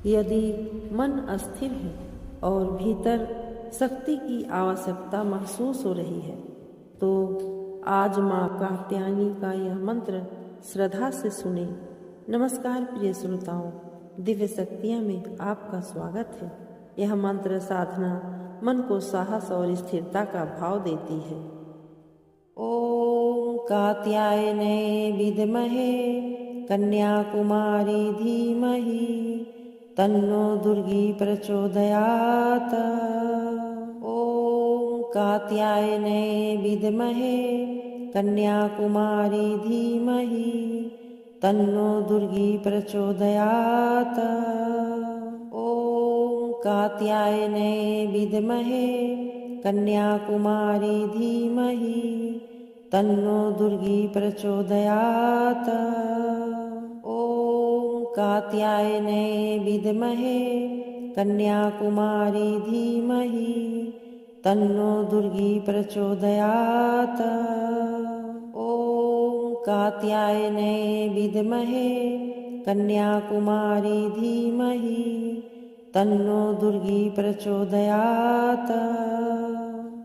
यदि मन अस्थिर है और भीतर शक्ति की आवश्यकता महसूस हो रही है तो आज माँ कात्यायनी का यह मंत्र श्रद्धा से सुने। नमस्कार प्रिय श्रोताओं, दिव्य शक्तियाँ में आपका स्वागत है। यह मंत्र साधना मन को साहस और स्थिरता का भाव देती है। ओम कात्यायने विद्महे कन्याकुमारी धीमहि तन्नो दुर्गी प्रचोदयात्। ओम कात्यायने विद्महे कन्याकुमारी धीमहि तन्नो दुर्गी प्रचोदयात्। ओम कात्यायने विद्महे कन्याकुमारी धीमहि तन्नो दुर्गी प्रचोदयात्। ओम कात्यायने विद्महे कन्याकुमारी धीमहि तन्नो दुर्गी प्रचोदयात्। ओम कात्यायने विद्महे कन्याकुमारी धीमहि तन्नो दुर्गी प्रचोदयात्।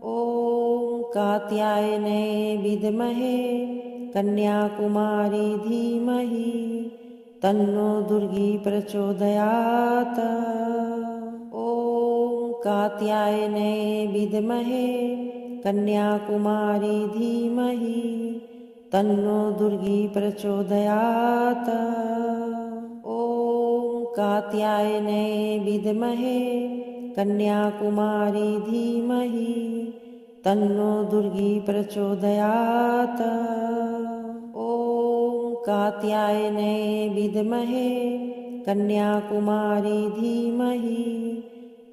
ओम कात्यायने विद्महे कन्याकुमारी धीमहि तन्नो दुर्गी प्रचोदयात्। ओम कात्यायने विद्महे कन्याकुमारी धीमहि तन्नो दुर्गी प्रचोदयात्। ओम कात्यायने विद्महे कन्याकुमारी धीमहि तन्नो दुर्गी प्रचोदयात्। ओम कात्यायने विद्महे कन्याकुमारी धीमहि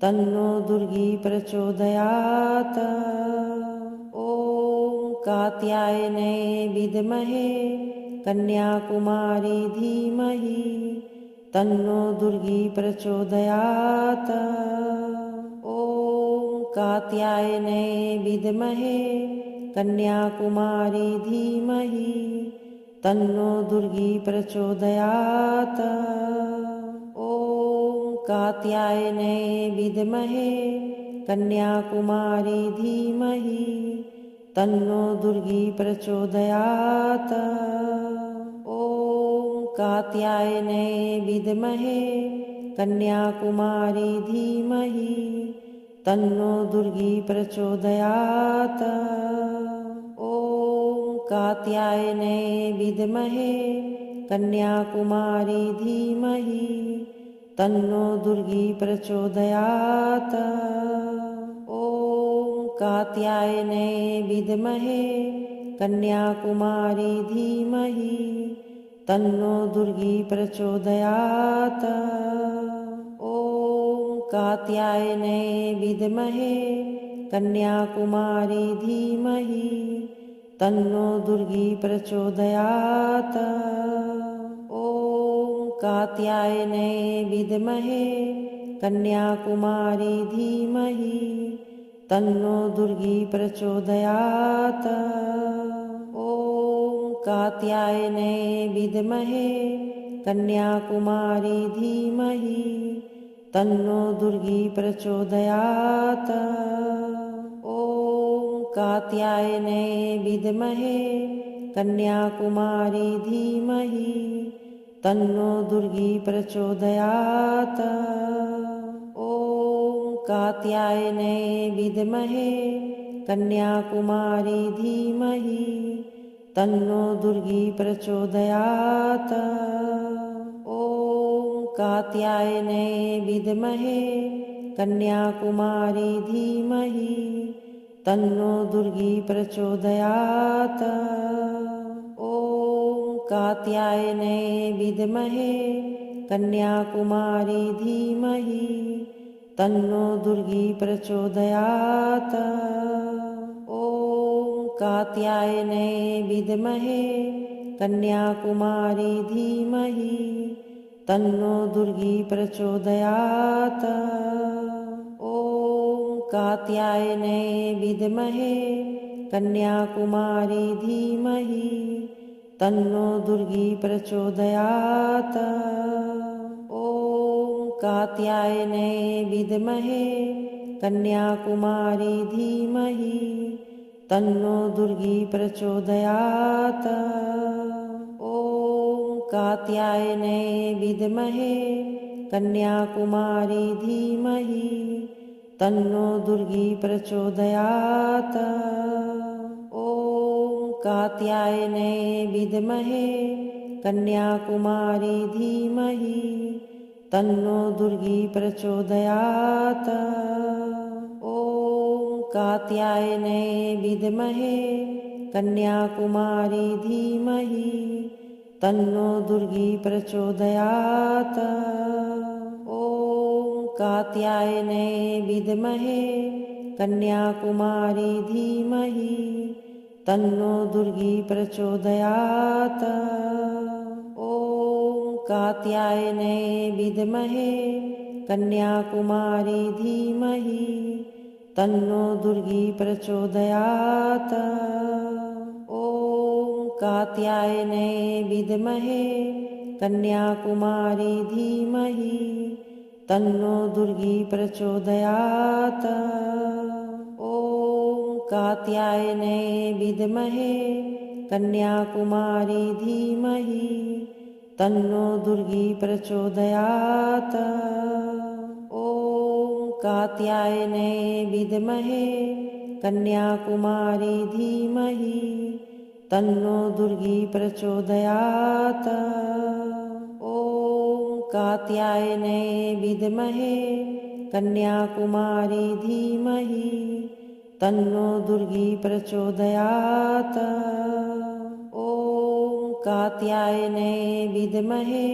तन्नो दुर्गी प्रचोदयात्। ओम कात्यायने विद्महे कन्याकुमारी धीमहि तन्नो दुर्गी प्रचोदयात्। ओम कात्यायने विद्महे कन्याकुमारी धीमहि तन्नो दुर्गी प्रचोदयात्। ओम कात्यायने विद्महे कन्याकुमारी धीमहि तन्नो दुर्गी प्रचोदयात्। ओम कात्यायने विद्महे कन्याकुमारी धीमहि तन्नो दुर्गी प्रचोदयात्। ओम कात्यायने विद्महे कन्याकुमारी धीमहि तन्नो दुर्गी प्रचोदयात्। ओम कात्यायने विद्महे कन्याकुमारी धीमहि तन्नो दुर्गी प्रचोदयात्। ओम कात्यायने विद्महे कन्याकुमारी धीमहि तन्नो दुर्गी प्रचोदयात्। ओम कात्यायने विद्महे कन्याकुमारी धीमहि तन्नो दुर्गी प्रचोदयात्। ओम कात्यायने विद्महे कन्याकुमारी धीमहि तन्नो दुर्गी प्रचोदयात्। ओम कात्यायने विद्महे कन्याकुमारी धीमहि तन्नो दुर्गी प्रचोदयात्। ओम कात्यायने विद्महे कन्याकुमारी धीमहि तन्नो दुर्गी प्रचोदयात्। ओम कात्यायने विद्महे कन्याकुमारी धीमहि तन्नो दुर्गी प्रचोदयात्। ओम कात्यायने विद्महे कन्याकुमारी धीमहि तन्नो दुर्गी प्रचोदयात्। ओम कात्यायने विद्महे कन्याकुमारी धीमहि तन्नो दुर्गी प्रचोदयात्। ओम कात्यायने विद्महे कन्याकुमारी धीमहि तन्नो दुर्गी प्रचोदयात्। ओम कात्यायने विद्महे कन्याकुमारी धीमहि तन्नो दुर्गी प्रचोदयात्। ॐ कात्यायने विद्महे कन्याकुमारी धीमहि तन्नो दुर्गी प्रचोदयात्। ॐ कात्यायने विद्महे कन्याकुमारी धीमहि तन्नो दुर्गी प्रचोदयात्। ॐ कात्यायने विद्महे कन्याकुमारी धीमहि तन्नो दुर्गी प्रचोदयात्। ॐ कात्यायने विद्महे कन्याकुमारी धीमहि तन्नो दुर्गी प्रचोदयात्। ॐ कात्यायने विद्महे कन्याकुमारी धीमहि तन्नो दुर्गी प्रचोदयात्। ॐ कात्यायने विद्महे कन्याकुमारी धीमहि तन्नो दुर्गी प्रचोदयात्। ॐ कात्यायने विद्महे कन्याकुमारी धीमहि तन्नो दुर्गी प्रचोदयात्। ॐ कात्यायने विद्महे कन्याकुमारी धीमहि तन्नो दुर्गी प्रचोदयात्। ॐ कात्यायने विद्महे कन्याकुमारी धीमहि तन्नो दुर्गी प्रचोदयात्। ॐ कात्यायने विद्महे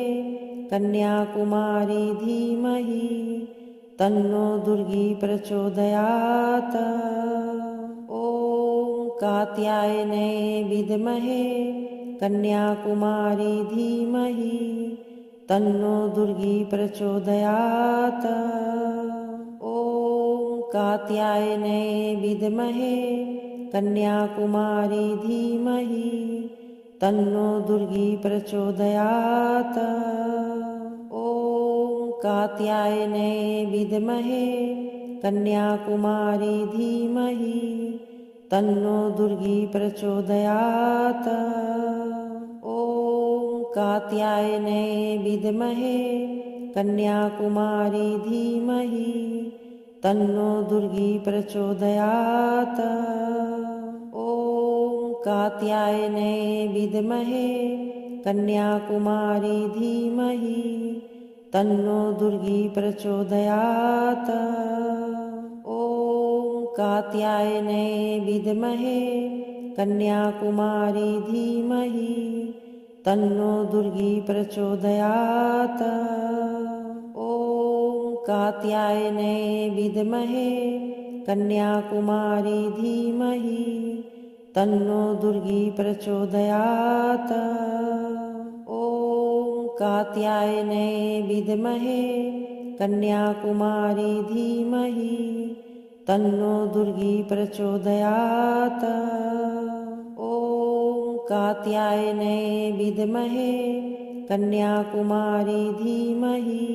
कन्याकुमारी धीमहि तन्नो दुर्गी प्रचोदयात्। ॐ कात्यायने विद्महे कन्याकुमारी धीमहि तन्नो दुर्गी प्रचोदयात्। ॐ कात्यायने विद्महे कन्याकुमारी धीमहि तन्नो दुर्गी प्रचोदयात्। ॐ कात्यायने विद्महे कन्याकुमारी धीमहि तन्नो दुर्गी प्रचोदयात्। ॐ कात्यायने विद्महे कन्याकुमारी धीमहि तन्नो दुर्गी प्रचोदयात्। ॐ कात्यायने विद्महे कन्याकुमारी धीमहि तन्नो दुर्गी प्रचोदयात्। ॐ कात्यायने विद्महे कन्याकुमारी धीमहि तन्नो दुर्गी प्रचोदयात्। ॐ कात्यायने विद्महे कन्याकुमारी धीमहि तन्नो दुर्गी प्रचोदयात्। ॐ कात्यायने विद्महे कन्याकुमारी धीमहि तन्नो दुर्गी प्रचोदयात्। ॐ कात्यायने विद्महे कन्याकुमारी धीमहि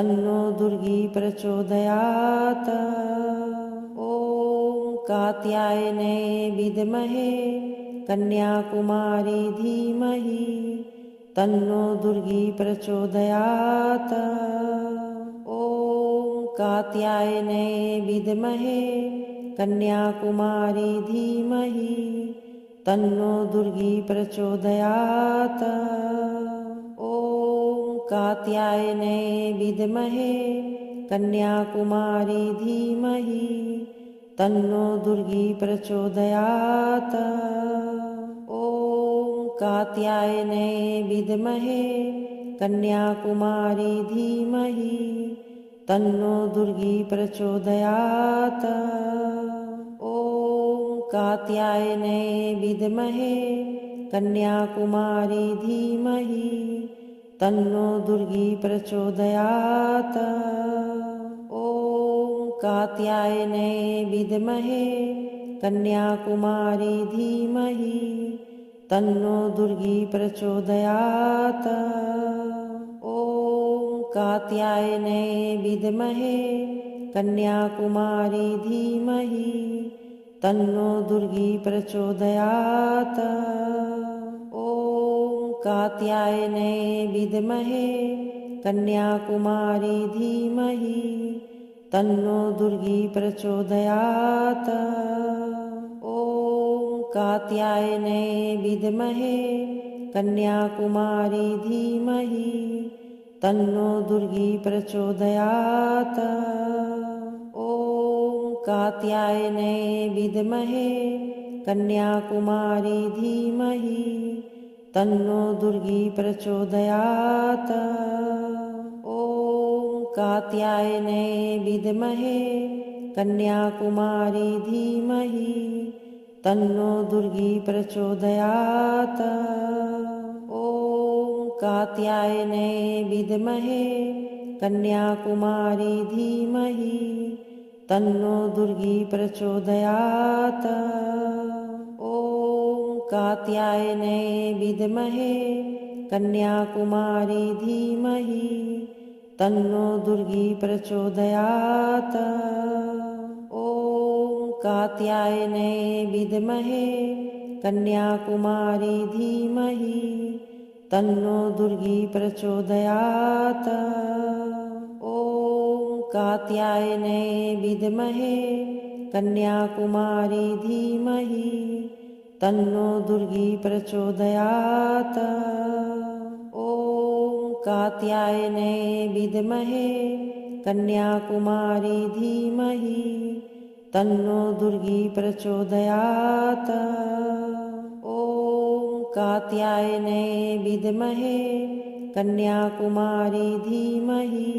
तन्नो दुर्गी प्रचोदयात्। ॐ कात्यायने विद्महे कन्याकुमारी धीमहि तन्नो दुर्गी प्रचोदयात्। ॐ कात्यायने विद्महे कन्याकुमारी धीमहि तन्नो दुर्गी प्रचोदयात्। ॐ कात्यायने विद्महे कन्याकुमारी धीमहि तन्नो दुर्गी प्रचोदयात्। ॐ कात्यायने विद्महे कन्याकुमारी धीमहि तन्नो दुर्गी प्रचोदयात्। ॐ कात्यायने विद्महे कन्याकुमारी धीमहि तन्नो दुर्गी प्रचोदयात्। ॐ कात्यायने विद्महे कन्याकुमारी धीमहि तन्नो दुर्गी प्रचोदयात्। ॐ कात्यायने विद्महे कन्याकुमारी धीमहि तन्नो दुर्गी प्रचोदयात्। ॐ कात्यायने विद्महे कन्याकुमारी धीमहि तन्नो दुर्गी प्रचोदयात्। ॐ कात्यायने विद्महे कन्याकुमारी धीमहि तन्नो दुर्गी प्रचोदयात्। ॐ कात्यायने विद्महे कन्याकुमारी धीमहि तन्नो दुर्गी प्रचोदयात्। ॐ कात्यायने विद्महे कन्याकुमारी धीमहि तन्नो दुर्गी प्रचोदयात्। ॐ कात्यायने विद्महे कन्याकुमारी धीमहि तन्नो दुर्गी प्रचोदयात्। ॐ कात्यायने विद्महे कन्याकुमारी धीमहि तन्नो दुर्गी प्रचोदयात्। ॐ कात्यायने विद्महे कन्याकुमारी धीमहि तन्नो दुर्गी प्रचोदयात्। ॐ कात्यायने विद्महे कन्याकुमारी धीमहि तन्नो दुर्गी प्रचोदयात्। ॐ कात्यायने विद्महे कन्याकुमारी धीमहि तन्नो दुर्गी प्रचोदयात्। ॐ कात्यायने विद्महे कन्याकुमारी धीमहि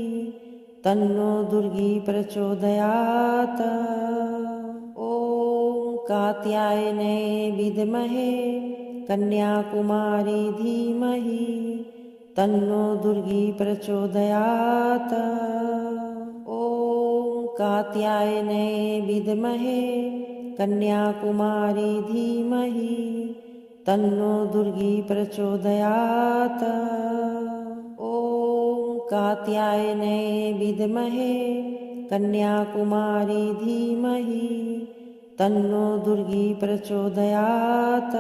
तन्नो दुर्गी प्रचोदयात्। ॐ कात्यायने विद्महे कन्याकुमारी धीमहि तन्नो दुर्गी प्रचोदयात्। ॐ कात्यायने विद्महे कन्याकुमारी धीमहि तन्नो दुर्गी प्रचोदयात्। ॐ कात्यायने विद्महे कन्याकुमारी धीमहि तन्नो दुर्गी प्रचोदयात्।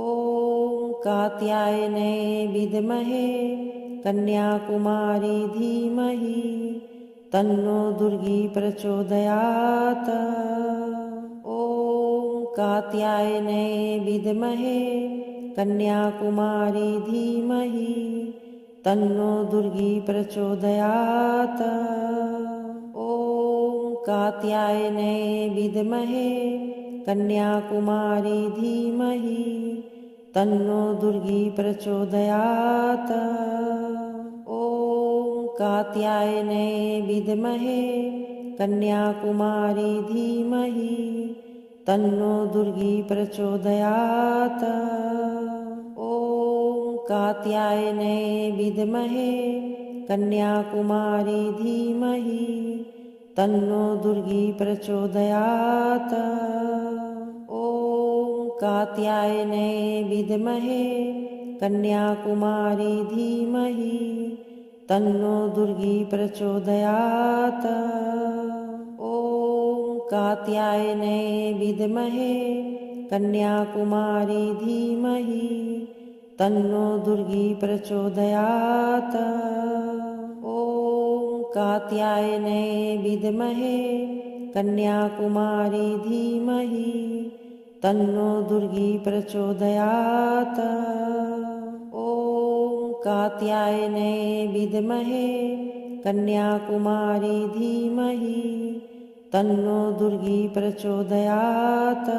ॐ कात्यायने विद्महे कन्याकुमारी धीमहि तन्नो दुर्गी प्रचोदयात्। ॐ कात्यायने विद्महे कन्याकुमारी धीमहि तन्नो दुर्गी प्रचोदयात्। ॐ कात्यायने विद्महे कन्याकुमारी धीमहि तन्नो दुर्गी प्रचोदयात्। ॐ कात्यायने विद्महे कन्याकुमारी धीमहि तन्नो दुर्गी प्रचोदयात्। ॐ कात्यायने विद्महे कन्याकुमारी धीमहि तन्नो दुर्गी प्रचोदयात्। ॐ कात्यायने विद्महे कन्याकुमारी धीमहि तन्नो दुर्गी प्रचोदयात्। ॐ कात्यायने विद्महे कन्याकुमारी धीमहि तन्नो दुर्गी प्रचोदयात्। ॐ कात्यायने विद्महे कन्याकुमारी धीमहि तन्नो दुर्गी प्रचोदयात्। ॐ कात्यायने विद्महे कन्याकुमारी धीमहि तन्नो दुर्गी प्रचोदयात्।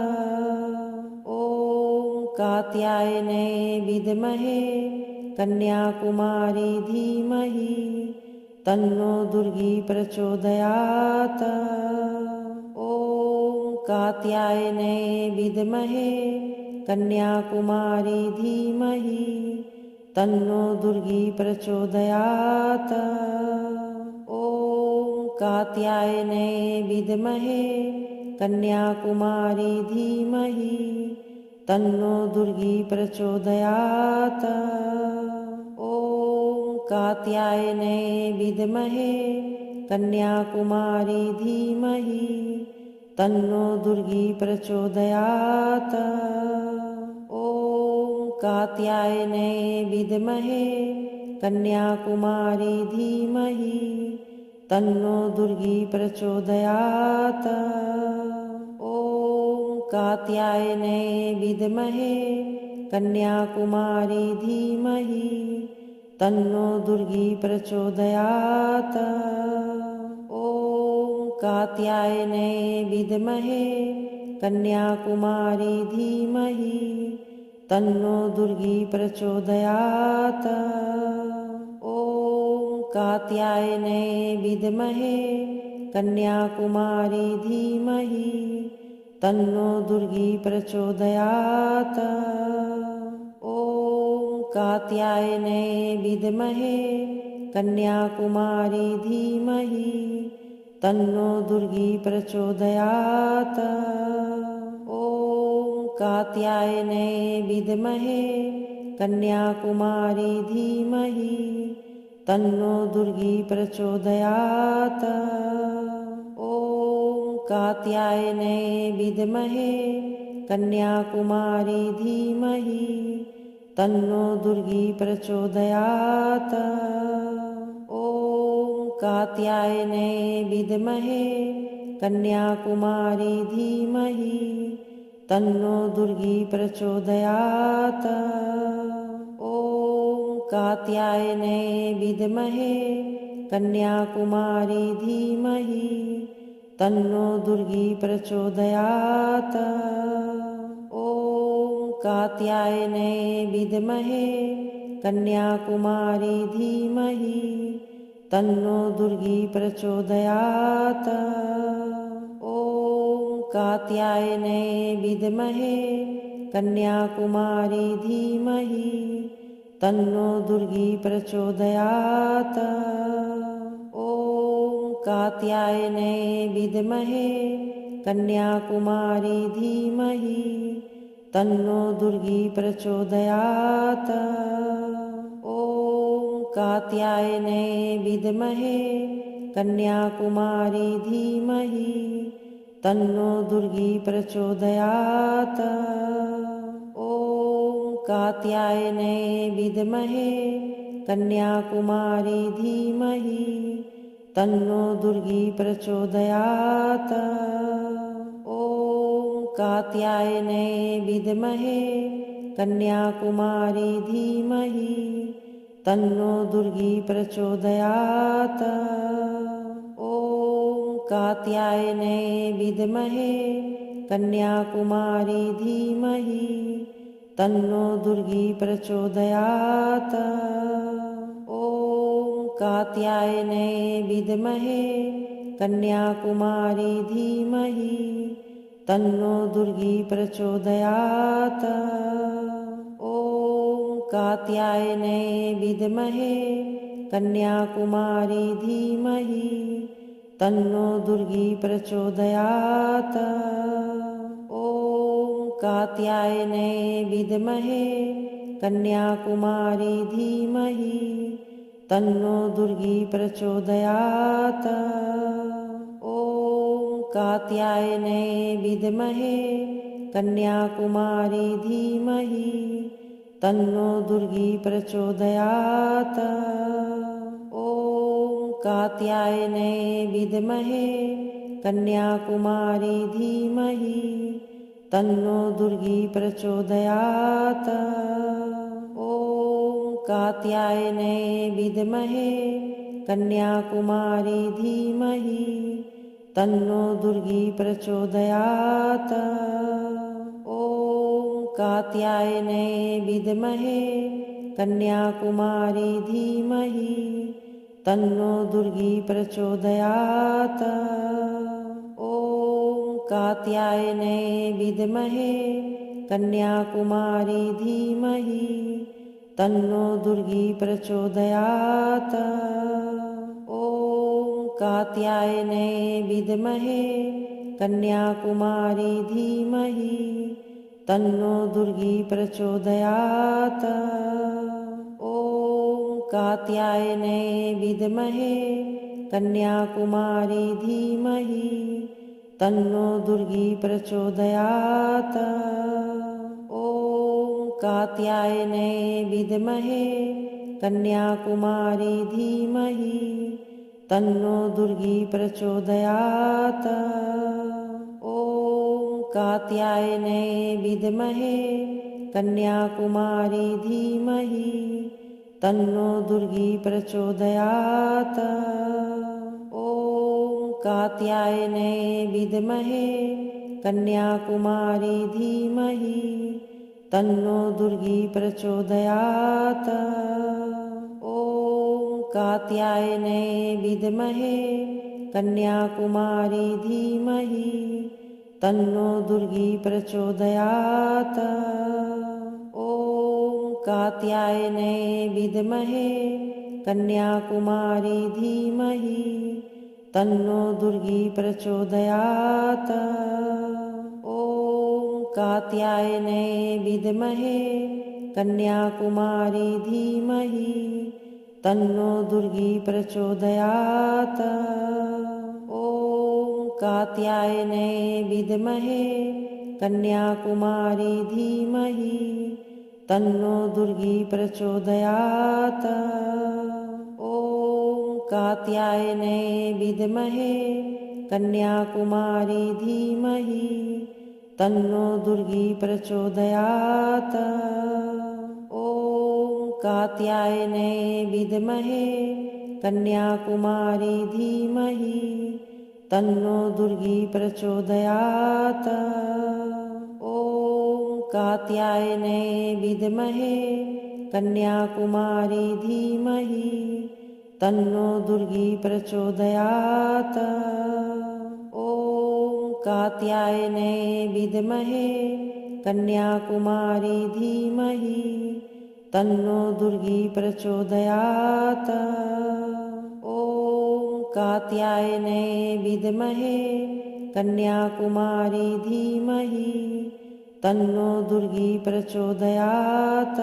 ॐ कात्यायने विद्महे कन्याकुमारी धीमहि तन्नो दुर्गी प्रचोदयात्। ॐ कात्यायने विद्महे कन्याकुमारी धीमहि तन्नो दुर्गी प्रचोदयात्। ॐ कात्यायने विद्महे कन्याकुमारी धीमहि तन्नो दुर्गी प्रचोदयात्। ॐ कात्यायने विद्महे कन्याकुमारी धीमहि तन्नो दुर्गी प्रचोदयात्। ॐ कात्यायने विद्महे कन्याकुमारी धीमहि तन्नो दुर्गी प्रचोदयात्। ॐ कात्यायने विद्महे कन्याकुमारी धीमहि तन्नो दुर्गी प्रचोदयात्। ॐ कात्यायने विद्महे कन्याकुमारी धीमहि तन्नो दुर्गी प्रचोदयात्। ॐ कात्यायने विद्महे कन्याकुमारी धीमहि तन्नो दुर्गी प्रचोदयात्। ॐ कात्यायने विद्महे कन्याकुमारी धीमहि तन्नो दुर्गी प्रचोदयात्। ॐ कात्यायने विद्महे कन्याकुमारी धीमहि तन्नो दुर्गी प्रचोदयात्। ॐ कात्यायने विद्महे कन्याकुमारी धीमहि तन्नो दुर्गी प्रचोदयात्। ॐ कात्यायने विद्महे कन्याकुमारी धीमहि तन्नो दुर्गी प्रचोदयात्। ॐ कात्यायने विद्महे कन्याकुमारी धीमहि तन्नो दुर्गी प्रचोदयात्। ॐ कात्यायने विद्महे कन्याकुमारी धीमहि तन्नो दुर्गी प्रचोदयात्। ॐ कात्यायने विद्महे कन्याकुमारी धीमहि तन्नो दुर्गी प्रचोदयात्। ॐ कात्यायने विद्महे कन्याकुमारी धीमहि तन्नो दुर्गी प्रचोदयात्। ॐ कात्यायने विद्महे कन्याकुमारी धीमहि तन्नो दुर्गी प्रचोदयात्। ॐ कात्यायने विद्महे कन्याकुमारी धीमहि तन्नो दुर्गी प्रचोदयात्। ॐ कात्यायने विद्महे कन्याकुमारी धीमहि तन्नो दुर्गी प्रचोदयात्। ॐ कात्यायने विद्महे कन्याकुमारी धीमहि तन्नो दुर्गी प्रचोदयात्। ॐ कात्यायने विद्महे कन्याकुमारी धीमहि तन्नो दुर्गी प्रचोदयात्। ॐ कात्यायने विद्महे कन्याकुमारी धीमहि तन्नो दुर्गी प्रचोदयात्। ॐ कात्यायने विद्महे कन्याकुमारी धीमहि तन्नो दुर्गी प्रचोदयात्। ॐ कात्यायने विद्महे कन्याकुमारी धीमहि तन्नो दुर्गी प्रचोदयात्। ॐ कात्यायने विद्महे कन्याकुमारी धीमहि तन्नो दुर्गी प्रचोदयात्। ॐ कात्यायने विद्महे कन्याकुमारी धीमहि तन्नो दुर्गी प्रचोदयात्। ॐ कात्यायने विद्महे कन्याकुमारी धीमहि तन्नो दुर्गी प्रचोदयात्। ॐ कात्यायने विद्महे कन्याकुमारी धीमहि तन्नो दुर्गी प्रचोदयात्। ॐ कात्यायने विद्महे कन्याकुमारी धीमहि तन्नो दुर्गी प्रचोदयात्। ॐ कात्यायने विद्महे कन्याकुमारी धीमहि तन्नो दुर्गी प्रचोदयात्। ॐ कात्यायने विद्महे कन्याकुमारी धीमहि तन्नो दुर्गी प्रचोदयात्। ॐ कात्यायने विद्महे कन्याकुमारी धीमहि तन्नो दुर्गी प्रचोदयात्। ॐ कात्यायने विद्महे कन्याकुमारी धीमहि तन्नो दुर्गी प्रचोदयात्। ॐ कात्यायने विद्महे कन्याकुमारी धीमहि तन्नो दुर्गी प्रचोदयात्। ॐ कात्यायने विद्महे कन्याकुमारी धीमहि तन्नो दुर्गी प्रचोदयात्। ॐ कात्यायने विद्महे कन्याकुमारी धीमहि तन्नो दुर्गी प्रचोदयात्। ॐ कात्यायने विद्महे कन्याकुमारी धीमहि तन्नो दुर्गी प्रचोदयात्। ॐ कात्यायने विद्महे कन्याकुमारी धीमहि तन्नो दुर्गी प्रचोदयात्। ॐ कात्यायने विद्महे कन्याकुमारी धीमहि तन्नो दुर्गी प्रचोदयात्। ॐ कात्यायने विद्महे कन्याकुमारी धीमहि तन्नो दुर्गी प्रचोदयात्। ॐ कात्यायने विद्महे कन्याकुमारी धीमहि तन्नो दुर्गी प्रचोदयात्। ॐ कात्यायने विद्महे कन्याकुमारी धीमहि तन्नो दुर्गी प्रचोदयात्।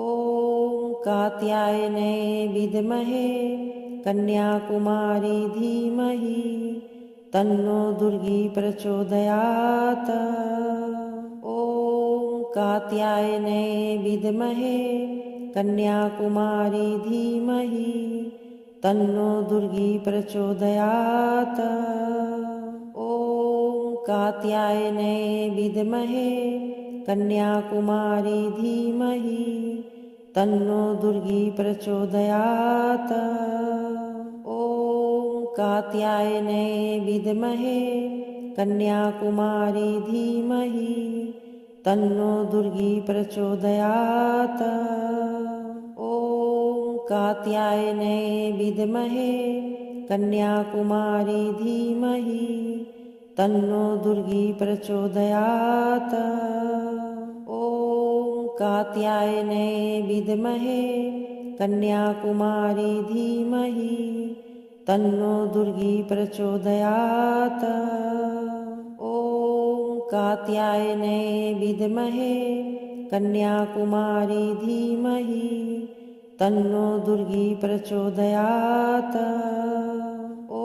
ॐ कात्यायने विद्महे कन्याकुमारी धीमहि तन्नो दुर्गी प्रचोदयात्। ॐ कात्यायने विद्महे कन्याकुमारी धीमहि तन्नो दुर्गी प्रचोदयात्। ॐ कात्यायने विद्महे कन्याकुमारी धीमहि तन्नो दुर्गी प्रचोदयात्। ॐ कात्यायने विद्महे कन्याकुमारी धीमहि तन्नो दुर्गी प्रचोदयात्। ॐ कात्यायने विद्महे कन्याकुमारी धीमहि तन्नो दुर्गी प्रचोदयात्। ॐ कात्यायने विद्महे कन्याकुमारी धीमहि तन्नो दुर्गी प्रचोदयात्। ॐ कात्यायने विद्महे कन्याकुमारी धीमहि तन्नो दुर्गी प्रचोदयात्। ॐ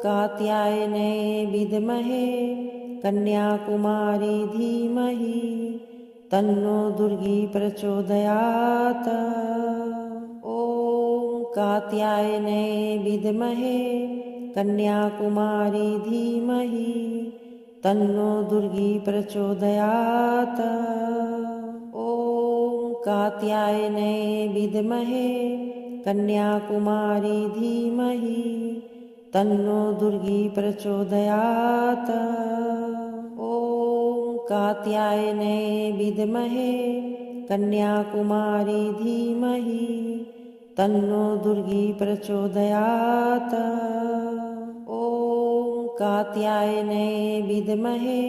कात्यायने विद्महे कन्याकुमारी धीमहि तन्नो दुर्गी प्रचोदयात्। ॐ कात्यायने विद्महे कन्याकुमारी धीमहि तन्नो दुर्गी प्रचोदयात्। ॐ कात्यायने विद्महे कन्याकुमारी धीमहि तन्नो दुर्गी प्रचोदयात्। ॐ कात्यायने विद्महे कन्याकुमारी धीमहि तन्नो दुर्गी प्रचोदयात्। ॐ कात्यायने विद्महे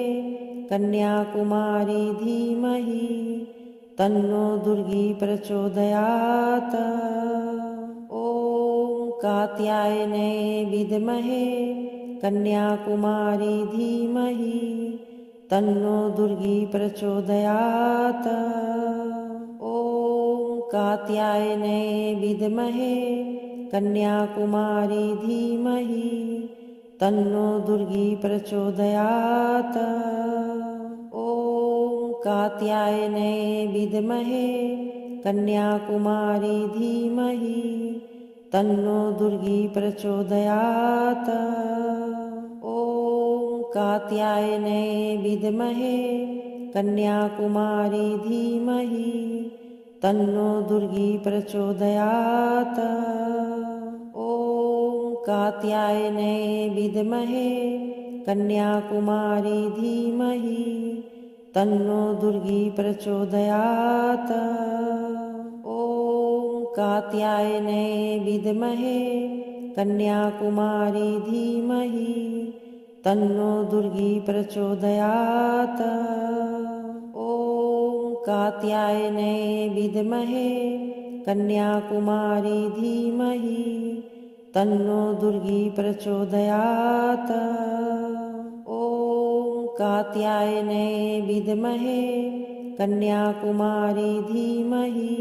कन्याकुमारी धीमहि तन्नो दुर्गी प्रचोदयात्। ॐ कात्यायने विद्महे कन्याकुमारी धीमहि तन्नो दुर्गी प्रचोदयात्। ॐ कात्यायने विद्महे कन्याकुमारी धीमहि तन्नो दुर्गी प्रचोदयात्। ॐ कात्यायने विद्महे कन्याकुमारी धीमहि तन्नो दुर्गी प्रचोदयात्। ॐ कात्यायने विद्महे कन्याकुमारी धीमहि तन्नो दुर्गी प्रचोदयात्। ॐ कात्यायने विद्महे कन्याकुमारी धीमहि तन्नो दुर्गी प्रचोदयात्। ॐ कात्यायने विद्महे कन्याकुमारी धीमहि तन्नो दुर्गी प्रचोदयात्। ॐ कात्यायने विद्महे कन्याकुमारी धीमहि तन्नो दुर्गी प्रचोदयात्। ॐ कात्यायने विद्महे कन्याकुमारी धीमहि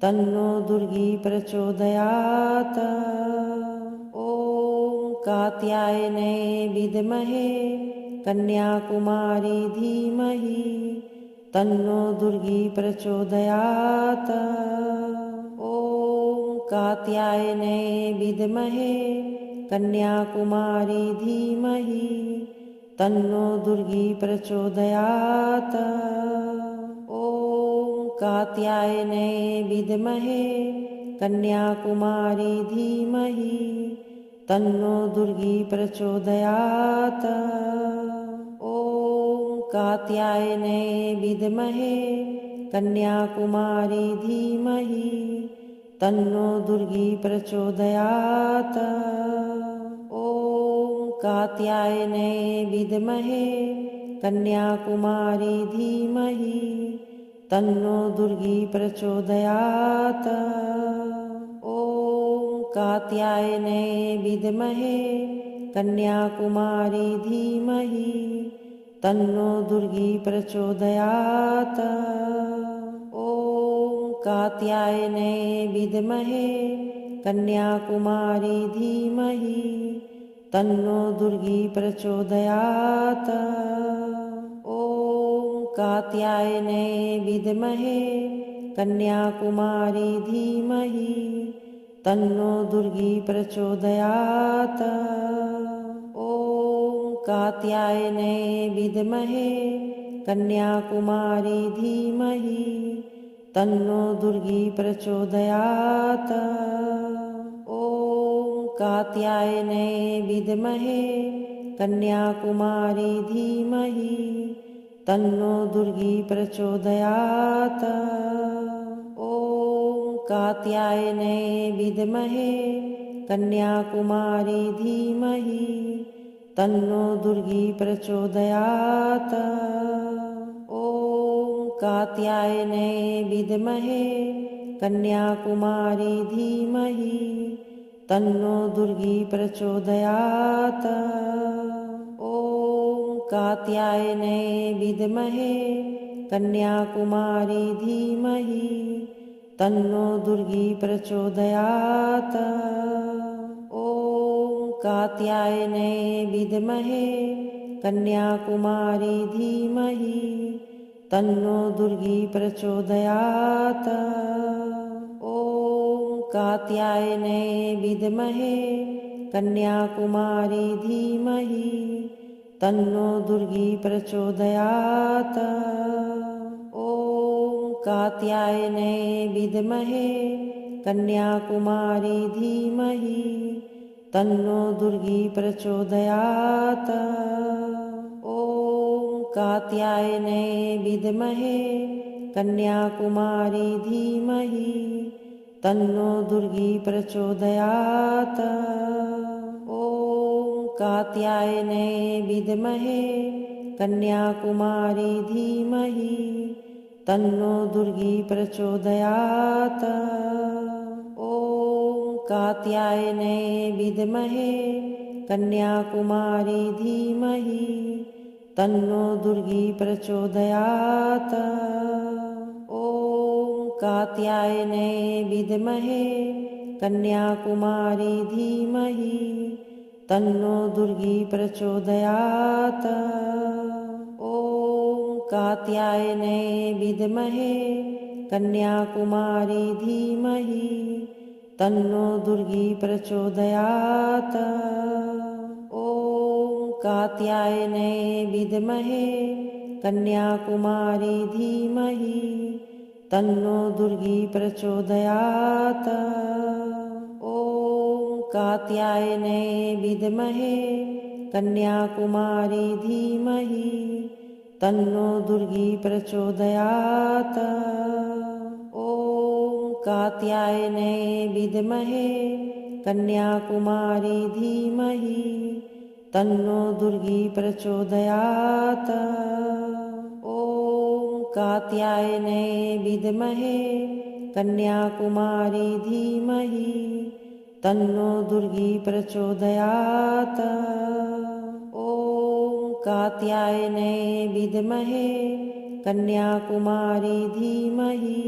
तन्नो दुर्गी प्रचोदयात्। ॐ कात्यायने विद्महे कन्याकुमारी धीमहि तन्नो दुर्गी प्रचोदयात्। ॐ कात्यायने विद्महे कन्याकुमारी धीमहि तन्नो दुर्गी प्रचोदयात्। ॐ कात्यायने विद्महे कन्याकुमारी धीमहि तन्नो दुर्गी प्रचोदयात्। ॐ कात्यायने विद्महे कन्याकुमारी धीमहि तन्नो दुर्गी प्रचोदयात्। ॐ कात्यायने विद्महे कन्याकुमारी धीमहि तन्नो दुर्गी प्रचोदयात्। ॐ कात्यायने विद्महे कन्याकुमारी धीमहि तन्नो दुर्गी प्रचोदयात्। ॐ कात्यायने विद्महे कन्याकुमारी धीमहि तन्नो दुर्गी प्रचोदयात्। ॐ कात्यायने विद्महे कन्याकुमारी धीमहि तन्नो दुर्गी प्रचोदयात्। ॐ कात्यायने विद्महे कन्याकुमारी धीमहि तन्नो दुर्गी प्रचोदयात्। ॐ कात्यायने विद्महे कन्याकुमारी धीमहि तन्नो दुर्गी प्रचोदयात्। ॐ कात्यायने विद्महे कन्याकुमारी धीमहि तन्नो दुर्गी प्रचोदयात्। ॐ कात्यायने विद्महे कन्याकुमारी धीमहि तन्नो दुर्गी प्रचोदयात्। ॐ कात्यायने विद्महे कन्याकुमारी धीमहि तन्नो दुर्गी प्रचोदयात्। ॐ कात्यायने विद्महे कन्याकुमारी धीमहि तन्नो दुर्गी प्रचोदयात्। ॐ कात्यायने विद्महे कन्याकुमारी धीमहि तन्नो दुर्गी प्रचोदयात्। ॐ कात्यायने विद्महे कन्याकुमारी धीमहि तन्नो दुर्गी प्रचोदयात्। ॐ कात्यायने विद्महे कन्याकुमारी धीमहि तन्नो दुर्गी प्रचोदयात्। ॐ कात्यायने विद्महे कन्याकुमारी धीमहि तन्नो दुर्गी प्रचोदयात्। ॐ कात्यायने विद्महे कन्याकुमारी धीमहि तन्नो दुर्गी प्रचोदयात्। ॐ कात्यायने विद्महे कन्याकुमारी धीमहि तन्नो दुर्गी प्रचोदयात्। ॐ कात्यायने विद्महे कन्याकुमारी धीमहि तन्नो दुर्गी प्रचोदयात्। ॐ कात्यायने विद्महे कन्याकुमारी धीमहि तन्नो दुर्गी प्रचोदयात्। ॐ कात्यायने विद्महे कन्याकुमारी धीमहि तन्नो दुर्गी प्रचोदयात्। ॐ कात्यायने विद्महे कन्याकुमारी धीमहि तन्नो दुर्गी प्रचोदयात्। ॐ कात्यायने विद्महे कन्याकुमारी धीमहि तन्नो दुर्गी प्रचोदयात्। ॐ कात्यायने विद्महे कन्याकुमारी धीमहि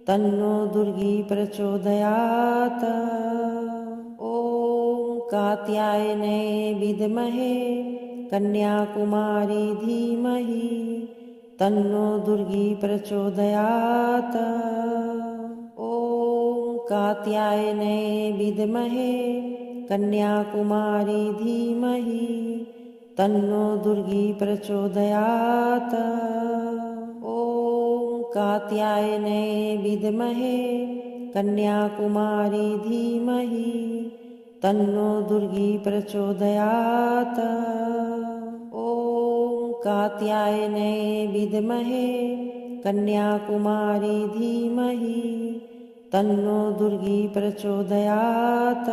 तन्नो दुर्गी प्रचोदयात्। ॐ कात्यायने विद्महे कन्याकुमारी धीमहि तन्नो दुर्गी प्रचोदयात्। ॐ कात्यायने विद्महे कन्याकुमारी धीमहि तन्नो दुर्गी प्रचोदयात्। ॐ कात्यायने विद्महे कन्याकुमारी धीमहि तन्नो दुर्गी प्रचोदयात्। ॐ कात्यायने विद्महे कन्याकुमारी धीमहि तन्नो दुर्गी प्रचोदयात्।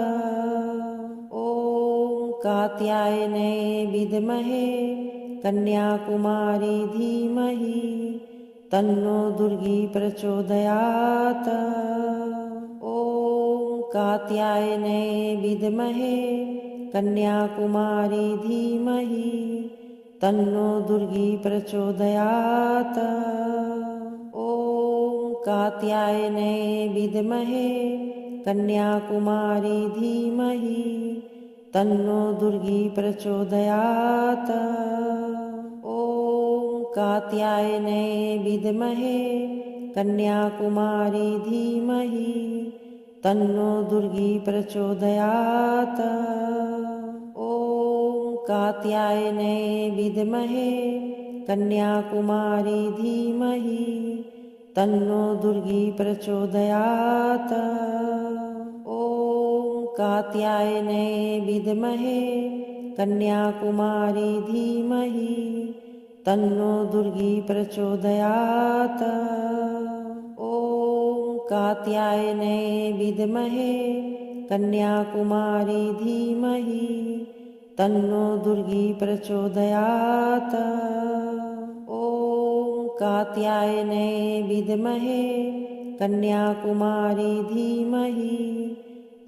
ॐ कात्यायने विद्महे कन्याकुमारी धीमहि तन्नो दुर्गी प्रचोदयात्। ॐ कात्यायने विद्महे कन्याकुमारी धीमहि तन्नो दुर्गी प्रचोदयात्। ॐ कात्यायने विद्महे कन्याकुमारी धीमहि तन्नो दुर्गी प्रचोदयात्। ॐ कात्यायने विद्महे कन्याकुमारी धीमहि तन्नो दुर्गी प्रचोदयात्। ॐ कात्यायने विद्महे कन्याकुमारी धीमहि तन्नो दुर्गी प्रचोदयात्। ॐ कात्यायने विद्महे कन्याकुमारी धीमहि तन्नो दुर्गी प्रचोदयात्। ॐ कात्यायने विद्महे कन्याकुमारी धीमहि तन्नो दुर्गी प्रचोदयात्। ॐ कात्यायने विद्महे कन्याकुमारी धीमहि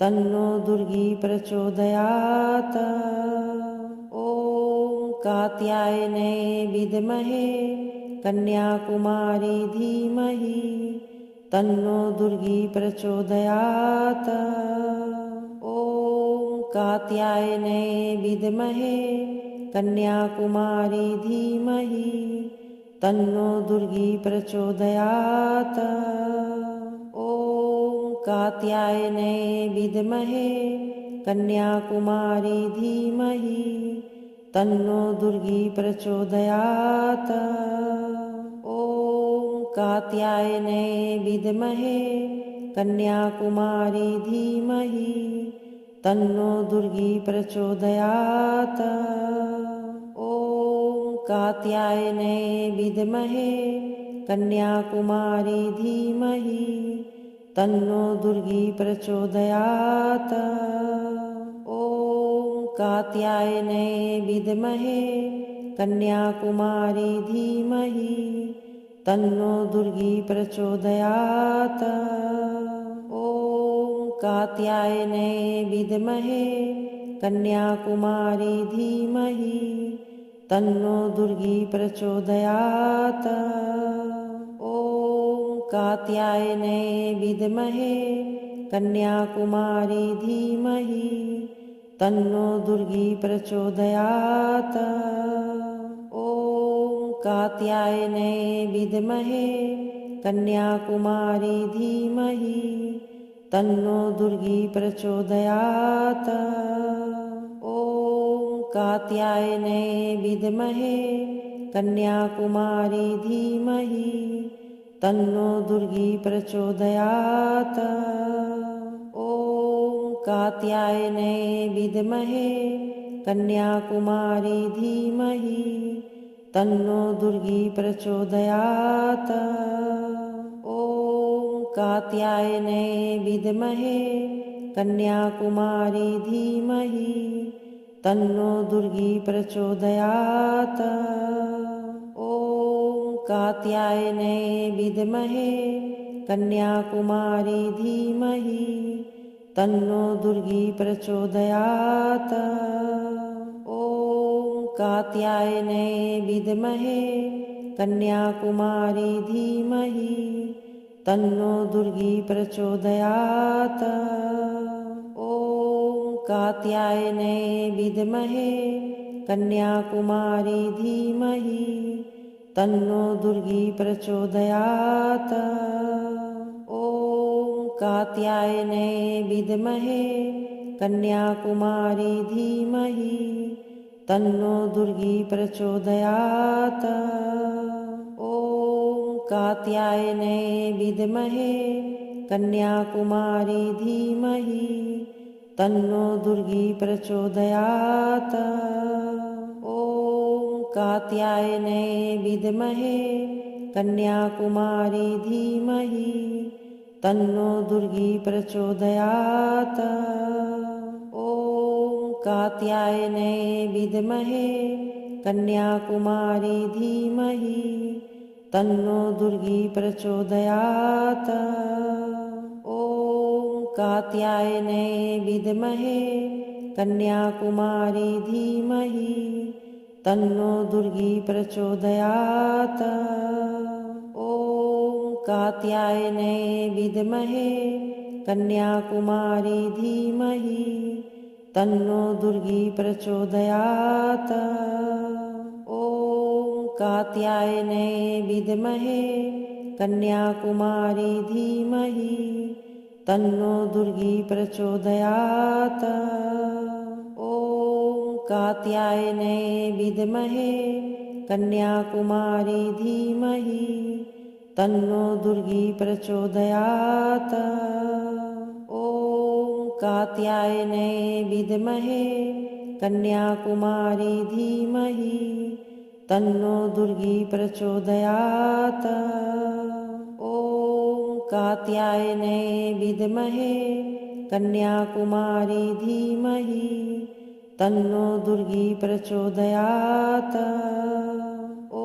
तन्नो दुर्गी प्रचोदयात्। ॐ कात्यायने विद्महे कन्याकुमारी धीमहि तन्नो दुर्गी प्रचोदयात्। ॐ कात्यायने विद्महे कन्याकुमारी धीमहि तन्नो दुर्गी प्रचोदयात्। ॐ कात्यायने विद्महे कन्याकुमारी धीमहि तन्नो दुर्गी प्रचोदयात्। ॐ कात्यायने विद्महे कन्याकुमारी धीमहि तन्नो दुर्गी प्रचोदयात्। ॐ कात्यायने विद्महे कन्याकुमारी धीमहि तन्नो दुर्गी प्रचोदयात्। ॐ कात्यायने विद्महे कन्याकुमारी धीमहि तन्नो दुर्गी प्रचोदयात्। ॐ कात्यायने विद्महे कन्याकुमारी धीमहि तन्नो दुर्गी प्रचोदयात्। ॐ कात्यायने विद्महे कन्याकुमारी धीमहि तन्नो दुर्गी प्रचोदयात्। ॐ कात्यायने विद्महे कन्याकुमारी धीमहि तन्नो दुर्गी प्रचोदयात्। ॐ कात्यायने विद्महे कन्याकुमारी धीमहि तन्नो दुर्गी प्रचोदयात्। ॐ कात्यायने विद्महे कन्याकुमारी धीमहि तन्नो दुर्गी प्रचोदयात्। ॐ कात्यायने विद्महे कन्याकुमारी धीमहि तन्नो दुर्गी प्रचोदयात्। ॐ कात्यायने विद्महे कन्याकुमारी धीमहि तन्नो दुर्गी प्रचोदयात्। ॐ कात्यायने विद्महे कन्याकुमारी धीमहि तन्नो दुर्गी प्रचोदयात्। ॐ कात्यायने विद्महे कन्याकुमारी धीमहि तन्नो दुर्गी प्रचोदयात्। ॐ कात्यायने विद्महे कन्याकुमारी धीमहि तन्नो दुर्गी प्रचोदयात्। ॐ कात्यायने विद्महे कन्याकुमारी धीमहि तन्नो दुर्गी प्रचोदयात्। ॐ कात्यायने विद्महे कन्याकुमारी धीमहि तन्नो दुर्गी प्रचोदयात्। ॐ कात्यायने विद्महे कन्याकुमारी धीमहि तन्नो दुर्गी प्रचोदयात्। ॐ कात्यायने विद्महे कन्याकुमारी धीमहि तन्नो दुर्गी प्रचोदयात्। ॐ कात्यायने विद्महे कन्याकुमारी धीमहि तन्नो दुर्गी प्रचोदयात्। ॐ कात्यायने विद्महे कन्याकुमारी धीमहि तन्नो दुर्गी प्रचोदयात्। ॐ कात्यायने विद्महे कन्याकुमारी धीमहि तन्नो दुर्गी प्रचोदयात्। ॐ कात्यायने विद्महे कन्याकुमारी धीमहि तन्नो दुर्गी प्रचोदयात्। ॐ कात्यायने विद्महे कन्याकुमारी धीमहि तन्नो दुर्गी प्रचोदयात्। ॐ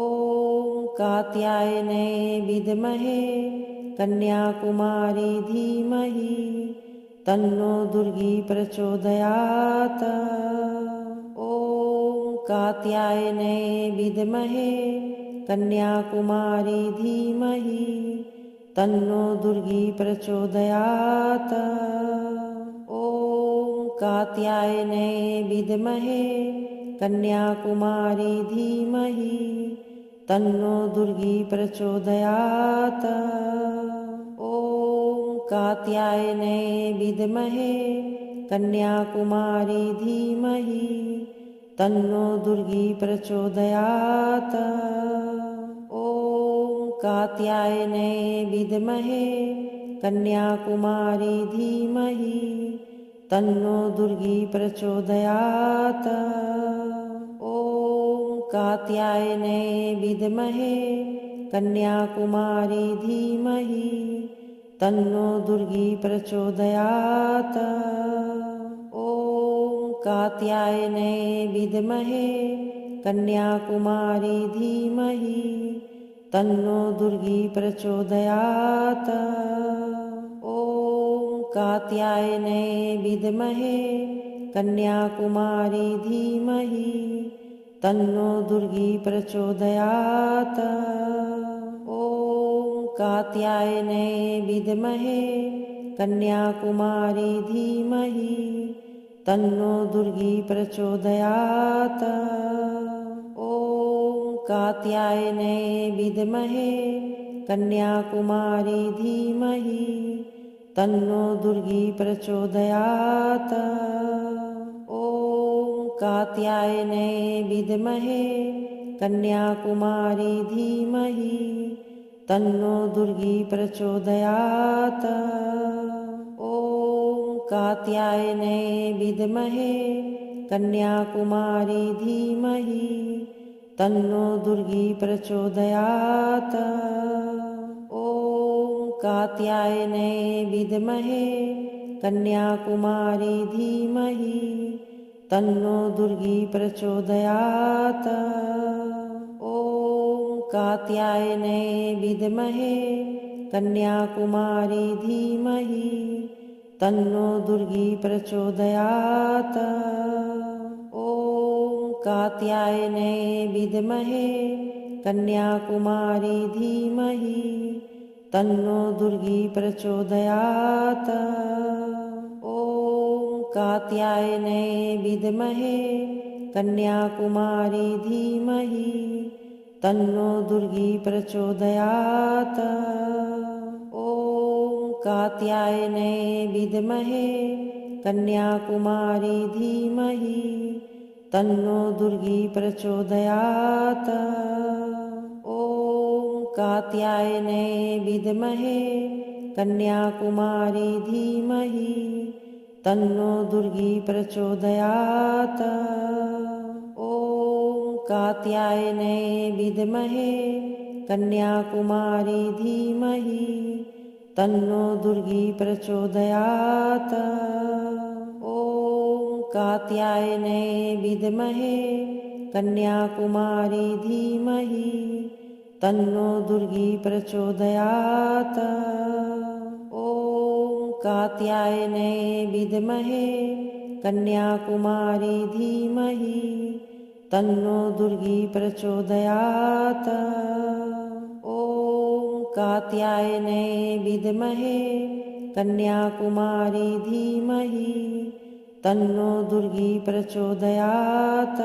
कात्यायने विद्महे कन्याकुमारी धीमहि तन्नो दुर्गी प्रचोदयात्। ॐ कात्यायने विद्महे कन्याकुमारी धीमहि तन्नो दुर्गी प्रचोदयात्। ॐ कात्यायने विद्महे कन्याकुमारी धीमहि तन्नो दुर्गी प्रचोदयात्। ॐ कात्यायने विद्महे कन्याकुमारी धीमहि तन्नो दुर्गी प्रचोदयात्। ॐ कात्यायने विद्महे कन्याकुमारी धीमहि तन्नो दुर्गी प्रचोदयात्। ॐ कात्यायने विद्महे कन्याकुमारी धीमहि तन्नो दुर्गी प्रचोदयात्। ॐ कात्यायने विद्महे कन्याकुमारी धीमहि तन्नो दुर्गी प्रचोदयात्। ॐ कात्यायने विद्महे कन्याकुमारी धीमहि तन्नो दुर्गी प्रचोदयात्। ॐ कात्यायने विद्महे कन्याकुमारी धीमहि तन्नो दुर्गी प्रचोदयात्। ॐ कात्यायने विद्महे कन्याकुमारी धीमहि तन्नो दुर्गी प्रचोदयात्। ॐ कात्यायने विद्महे कन्याकुमारी धीमहि तन्नो दुर्गी प्रचोदयात्। ॐ कात्यायने विद्महे कन्याकुमारी धीमहि तन्नो दुर्गी प्रचोदयात्। ॐ कात्यायने विद्महे कन्याकुमारी धीमहि तन्नो दुर्गी प्रचोदयात्। ॐ कात्यायने विद्महे कन्याकुमारी धीमहि तन्नो दुर्गी प्रचोदयात्। ॐ कात्यायने विद्महे कन्याकुमारी धीमहि तन्नो दुर्गी प्रचोदयात्। ॐ कात्यायने विद्महे कन्याकुमारी धीमहि तन्नो दुर्गी प्रचोदयात्। ॐ कात्यायने विद्महे कन्याकुमारी धीमहि तन्नो दुर्गी प्रचोदयात्। ॐ कात्यायने विद्महे कन्याकुमारी धीमहि तन्नो दुर्गी प्रचोदयात्। ॐ कात्यायने विद्महे कन्याकुमारी धीमहि तन्नो दुर्गी प्रचोदयात्। ॐ कात्यायने विद्महे कन्याकुमारी धीमहि तन्नो दुर्गी प्रचोदयात्। ॐ कात्यायने विद्महे कन्याकुमारी धीमहि तन्नो दुर्गी प्रचोदयात्। ॐ कात्यायने विद्महे कन्याकुमारी धीमहि तन्नो दुर्गी प्रचोदयात्।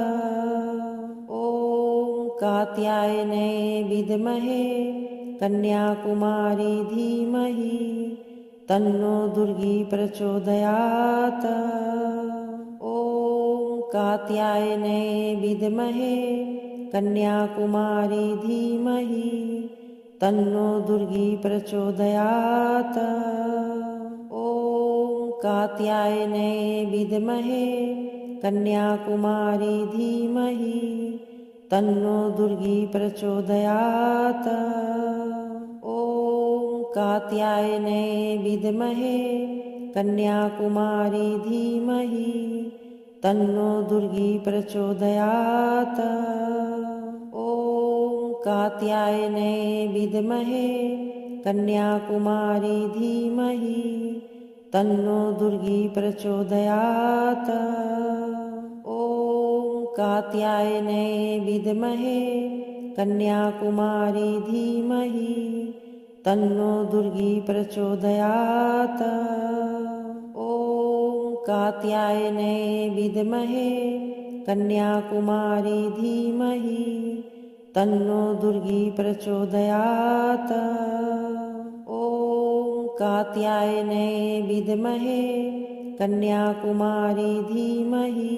ॐ कात्यायने विद्महे कन्याकुमारी धीमहि तन्नो दुर्गी प्रचोदयात्। ॐ कात्यायने विद्महे कन्याकुमारी धीमहि तन्नो दुर्गी प्रचोदयात्। ॐ कात्यायने विद्महे कन्याकुमारी धीमहि तन्नो दुर्गी प्रचोदयात्। ॐ कात्यायने विद्महे कन्याकुमारी धीमहि तन्नो दुर्गी प्रचोदयात्। ॐ कात्यायने विद्महे कन्याकुमारी धीमहि तन्नो दुर्गी प्रचोदयात्। ॐ कात्यायने विद्महे कन्याकुमारी धीमहि तन्नो दुर्गी प्रचोदयात्। ॐ कात्यायने विद्महे कन्याकुमारी धीमहि तन्नो दुर्गी प्रचोदयात्। ॐ कात्यायने विद्महे कन्याकुमारी धीमहि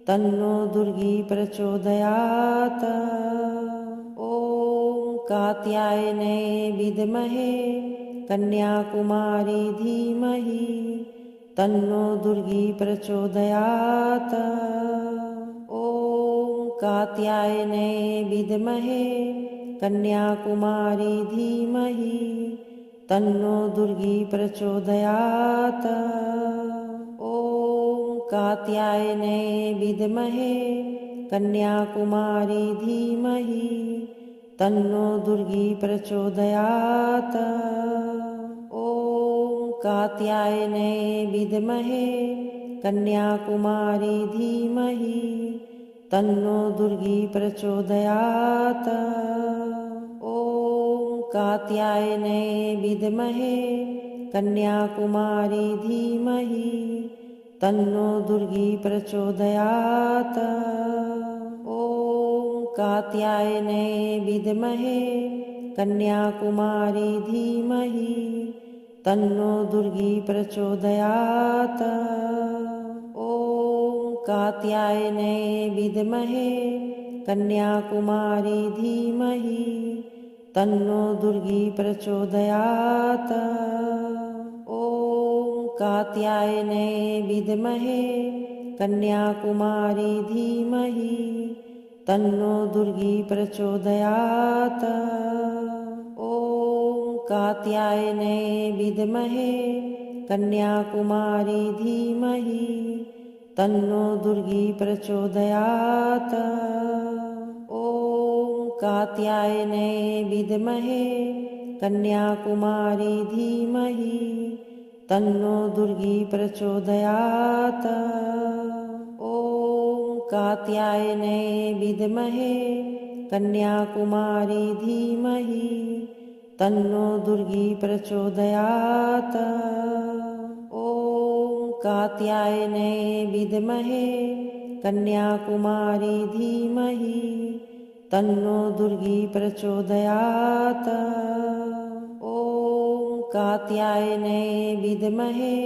तन्नो दुर्गी प्रचोदयात्। ॐ कात्यायने विद्महे कन्याकुमारी धीमहि तन्नो दुर्गी प्रचोदयात्। ॐ कात्यायने विद्महे कन्याकुमारी धीमहि तन्नो दुर्गी प्रचोदयात्। ॐ कात्यायने विद्महे कन्याकुमारी धीमहि तन्नो दुर्गी प्रचोदयात्। ॐ कात्यायने विद्महे कन्याकुमारी धीमहि तन्नो दुर्गी प्रचोदयात्। ॐ कात्यायने विद्महे कन्याकुमारी धीमहि तन्नो दुर्गी प्रचोदयात्। ॐ कात्यायने विद्महे कन्याकुमारी धीमहि तन्नो दुर्गी प्रचोदयात्। ॐ कात्यायने विद्महे कन्याकुमारी धीमहि तन्नो दुर्गी प्रचोदयात्। ॐ कात्यायने विद्महे कन्याकुमारी धीमहि तन्नो दुर्गी प्रचोदयात्। ॐ कात्यायने विद्महे कन्याकुमारी धीमहि तन्नो दुर्गी प्रचोदयात्। ॐ कात्यायने विद्महे कन्याकुमारी धीमहि तन्नो दुर्गी प्रचोदयात्। ॐ कात्यायने विद्महे कन्याकुमारी धीमहि तन्नो दुर्गी प्रचोदयात्। ॐ कात्यायने विद्महे कन्याकुमारी धीमहि तन्नो दुर्गी प्रचोदयात्। ॐ कात्यायने विद्महे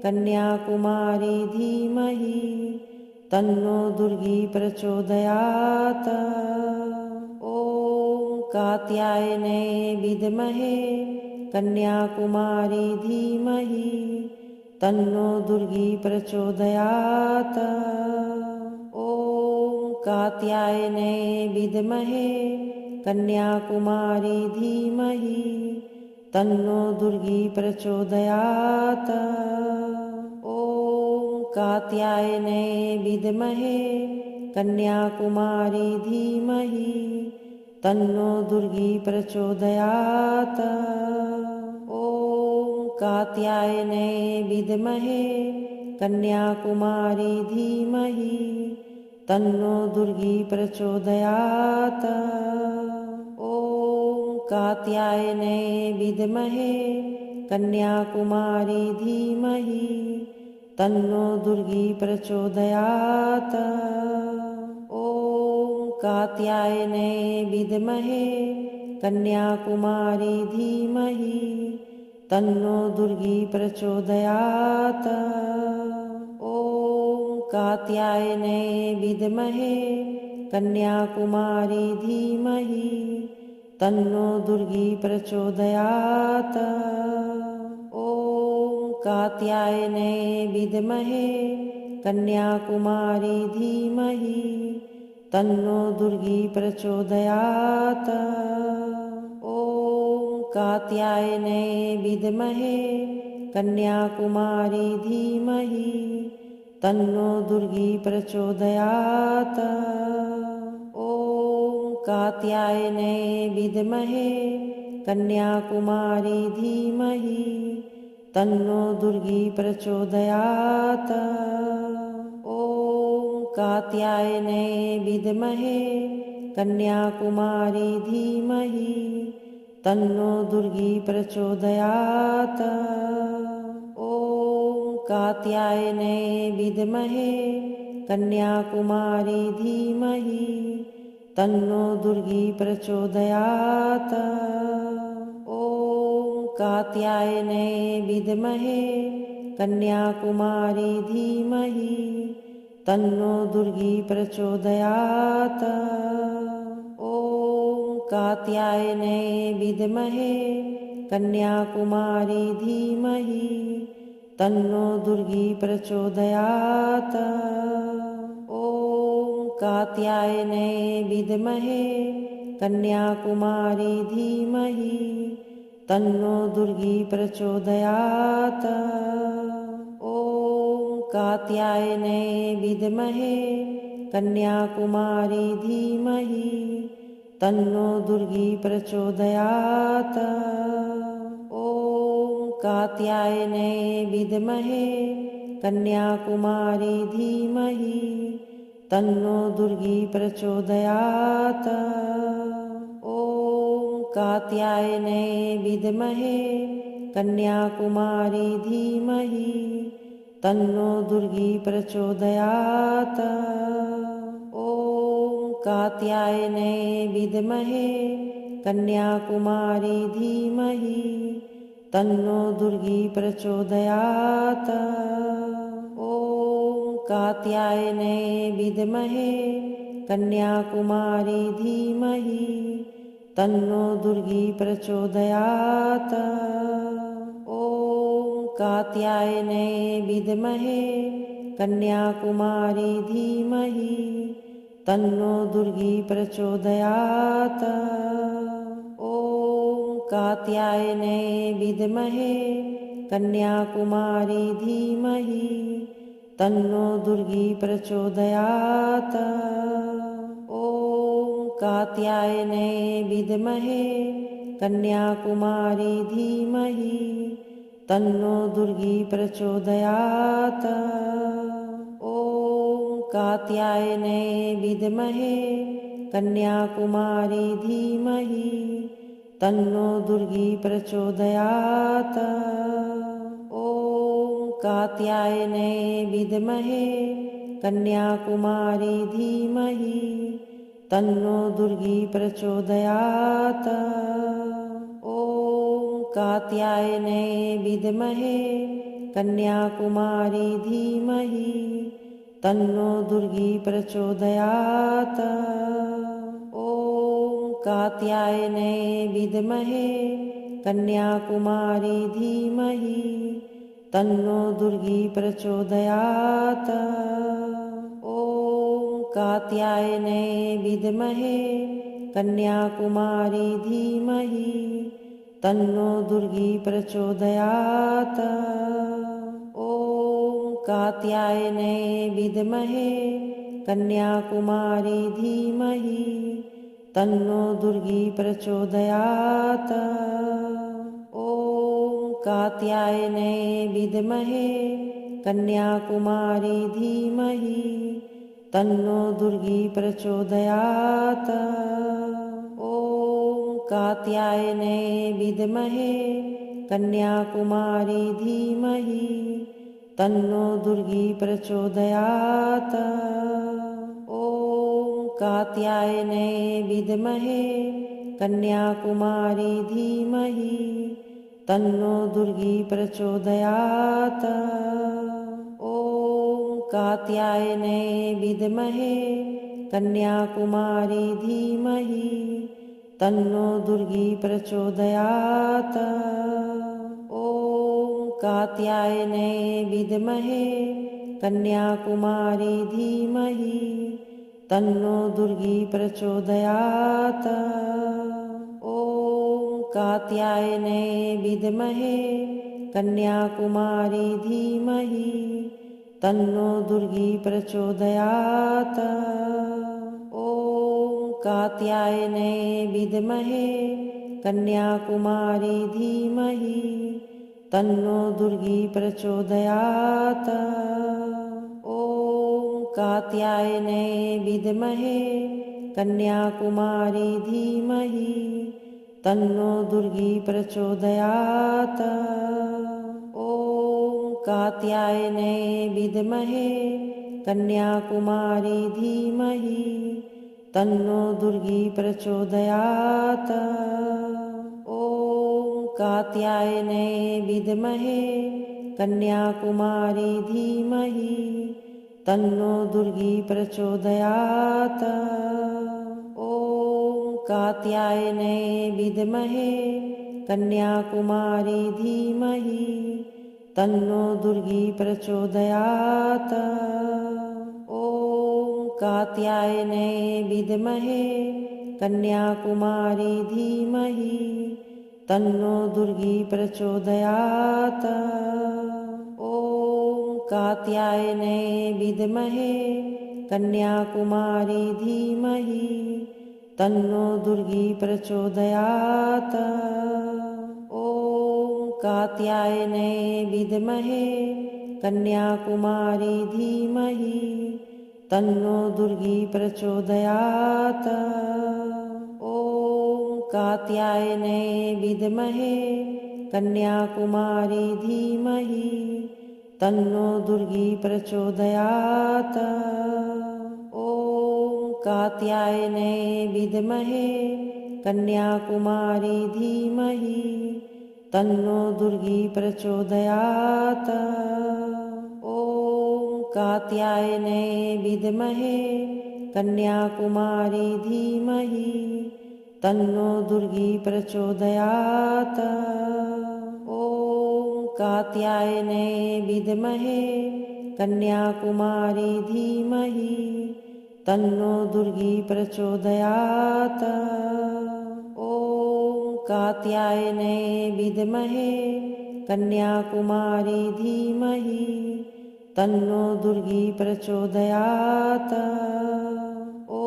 कन्याकुमारी धीमहि तन्नो दुर्गी प्रचोदयात्। ॐ कात्यायने विद्महे कन्याकुमारी धीमहि तन्नो दुर्गी प्रचोदयात्। ॐ कात्यायने विद्महे कन्याकुमारी धीमहि तन्नो दुर्गी प्रचोदयात्। ॐ कात्यायने विद्महे कन्याकुमारी धीमहि तन्नो दुर्गी प्रचोदयात्। ॐ कात्यायने विद्महे कन्याकुमारी धीमहि तन्नो दुर्गी प्रचोदयात्। ॐ कात्यायने विद्महे कन्याकुमारी धीमहि तन्नो दुर्गी प्रचोदयात्। ॐ कात्यायने विद्महे कन्याकुमारी धीमहि तन्नो दुर्गी प्रचोदयात्। ॐ कात्यायने विद्महे कन्याकुमारी धीमहि तन्नो दुर्गी प्रचोदयात्। ॐ कात्यायने विद्महे कन्याकुमारी धीमहि तन्नो दुर्गी प्रचोदयात्। ॐ कात्यायने विद्महे कन्याकुमारी धीमहि तन्नो दुर्गी प्रचोदयात्। ॐ कात्यायने विद्महे कन्याकुमारी धीमहि तन्नो दुर्गी प्रचोदयात्। ॐ कात्यायने विद्महे कन्याकुमारी धीमहि तन्नो दुर्गी प्रचोदयात्। ॐ कात्यायने विद्महे कन्याकुमारी धीमहि तन्नो दुर्गी प्रचोदयात्। ॐ कात्यायने विद्महे कन्याकुमारी धीमहि तन्नो दुर्गी प्रचोदयात्। ॐ कात्यायने विद्महे कन्याकुमारी धीमहि तन्नो दुर्गी प्रचोदयात्। ॐ कात्यायने विद्महे कन्याकुमारी धीमहि तन्नो दुर्गी प्रचोदयात्। ॐ कात्यायने विद्महे कन्याकुमारी धीमहि तन्नो दुर्गी प्रचोदयात्। ॐ कात्यायने विद्महे कन्याकुमारी धीमहि तन्नो दुर्गी प्रचोदयात्। ॐ कात्यायने विद्महे कन्याकुमारी धीमहि तन्नो दुर्गी प्रचोदयात्। ॐ कात्यायने विद्महे कन्याकुमारी धीमहि तन्नो दुर्गी प्रचोदयात्। ॐ कात्यायने विद्महे कन्याकुमारी धीमहि तन्नो दुर्गी प्रचोदयात्। ॐ कात्यायने विद्महे कन्याकुमारी धीमहि तन्नो दुर्गी प्रचोदयात्। ॐ कात्यायने विद्महे कन्याकुमारी धीमहि तन्नो दुर्गी प्रचोदयात्। ॐ कात्यायने विद्महे कन्याकुमारी धीमहि तन्नो दुर्गी प्रचोदयात्। ॐ कात्यायने विद्महे कन्याकुमारी धीमहि तन्नो दुर्गी प्रचोदयात्। ॐ कात्यायने विद्महे कन्याकुमारी धीमहि तन्नो दुर्गी प्रचोदयात्। ॐ कात्यायने विद्महे कन्याकुमारी धीमहि तन्नो दुर्गी प्रचोदयात्। ॐ कात्यायने विद्महे कन्याकुमारी धीमहि तन्नो दुर्गी प्रचोदयात्। ॐ कात्यायने विद्महे कन्याकुमारी धीमहि तन्नो दुर्गी प्रचोदयात्। ॐ कात्यायने विद्महे कन्याकुमारी धीमहि तन्नो दुर्गी प्रचोदयात्। ॐ कात्यायने विद्महे कन्याकुमारी धीमहि तन्नो दुर्गी प्रचोदयात्। ॐ कात्यायने विद्महे कन्याकुमारी धीमहि तन्नो दुर्गी प्रचोदयात्। ॐ कात्यायने विद्महे कन्याकुमारी धीमहि तन्नो दुर्गी प्रचोदयात्। ॐ कात्यायने विद्महे कन्याकुमारी धीमहि तन्नो दुर्गी प्रचोदयात्। ॐ कात्यायने विद्महे कन्याकुमारी धीमहि तन्नो दुर्गी प्रचोदयात्। ॐ कात्यायने विद्महे कन्याकुमारी धीमहि तन्नो दुर्गी प्रचोदयात्। ॐ कात्यायने विद्महे कन्याकुमारी धीमहि तन्नो दुर्गी प्रचोदयात्। ॐ कात्यायने विद्महे कन्याकुमारी धीमहि तन्नो दुर्गी प्रचोदयात्। ॐ कात्यायने विद्महे कन्याकुमारी धीमहि तन्नो दुर्गी प्रचोदयात्। ॐ कात्यायने विद्महे कन्याकुमारी धीमहि तन्नो दुर्गी प्रचोदयात्। ॐ कात्यायने विद्महे कन्याकुमारी धीमहि तन्नो दुर्गी प्रचोदयात्। ॐ कात्यायने विद्महे कन्याकुमारी धीमहि तन्नो दुर्गी प्रचोदयात्। ॐ कात्यायने विद्महे कन्याकुमारी धीमहि तन्नो दुर्गी प्रचोदयात्। ॐ कात्यायने विद्महे कन्याकुमारी धीमहि तन्नो दुर्गी प्रचोदयात्। ॐ कात्यायने विद्महे कन्याकुमारी धीमहि तन्नो दुर्गी प्रचोदयात्। ॐ कात्यायने विद्महे कन्याकुमारी धीमहि तन्नो दुर्गी प्रचोदयात्। ॐ कात्यायने विद्महे कन्याकुमारी धीमहि तन्नो दुर्गी प्रचोदयात्। ॐ कात्यायने विद्महे कन्याकुमारी धीमहि तन्नो दुर्गी प्रचोदयात्। ॐ कात्यायने विद्महे कन्याकुमारी धीमहि तन्नो दुर्गी प्रचोदयात्। ॐ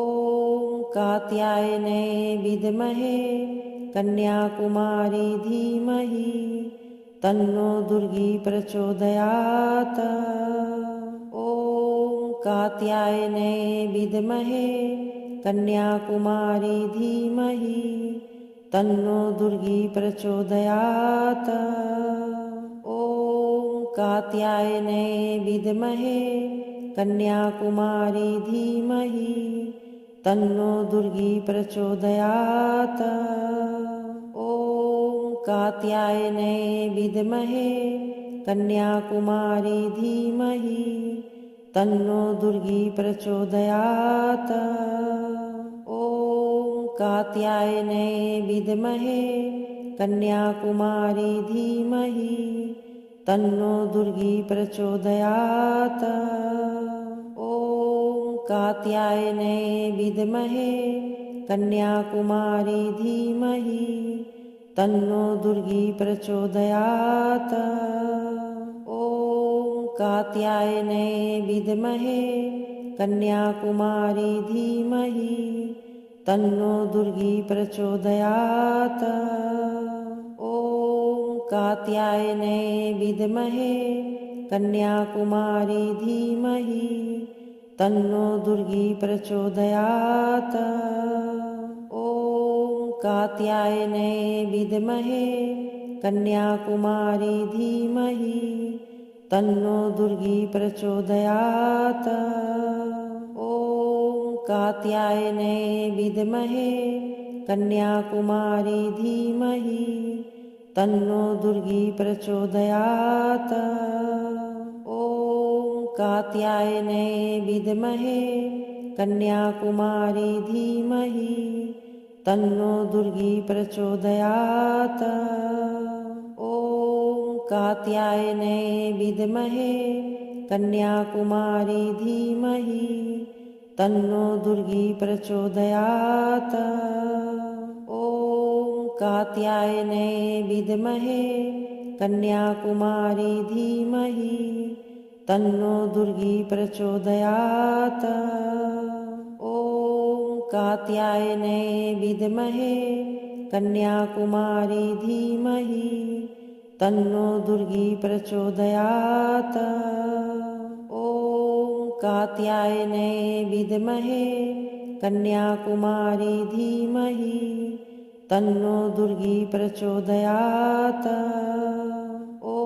कात्यायने विद्महे कन्याकुमारी धीमहि तन्नो दुर्गी प्रचोदयात्। ॐ कात्यायने विद्महे कन्याकुमारी धीमहि तन्नो दुर्गी प्रचोदयात्। ॐ कात्यायने विद्महे कन्याकुमारी धीमहि तन्नो दुर्गी प्रचोदयात्। ॐ कात्यायने विद्महे कन्याकुमारी धीमहि तन्नो दुर्गी प्रचोदयात्। ॐ कात्यायने विद्महे कन्याकुमारी धीमहि तन्नो दुर्गी प्रचोदयात्। ॐ कात्यायने विद्महे कन्याकुमारी धीमहि तन्नो दुर्गी प्रचोदयात्। ॐ कात्यायने विद्महे कन्याकुमारी धीमहि तन्नो दुर्गी प्रचोदयात्। ॐ कात्यायने विद्महे कन्याकुमारी धीमहि तन्नो दुर्गी प्रचोदयात्। ॐ कात्यायने विद्महे कन्याकुमारी धीमहि तन्नो दुर्गी प्रचोदयात्। ॐ कात्यायने विद्महे कन्याकुमारी धीमहि तन्नो दुर्गी प्रचोदयात्। ॐ कात्यायने विद्महे कन्याकुमारी धीमहि तन्नो दुर्गी प्रचोदयात्। ॐ कात्यायने विद्महे कन्याकुमारी धीमहि तन्नो दुर्गी प्रचोदयात्। ॐ कात्यायने विद्महे कन्याकुमारी धीमहि तन्नो दुर्गी प्रचोदयात्। ॐ कात्यायने विद्महे कन्याकुमारी धीमहि तन्नो दुर्गी प्रचोदयात्। ॐ कात्यायने विद्महे कन्याकुमारी धीमहि तन्नो दुर्गी प्रचोदयात्। ॐ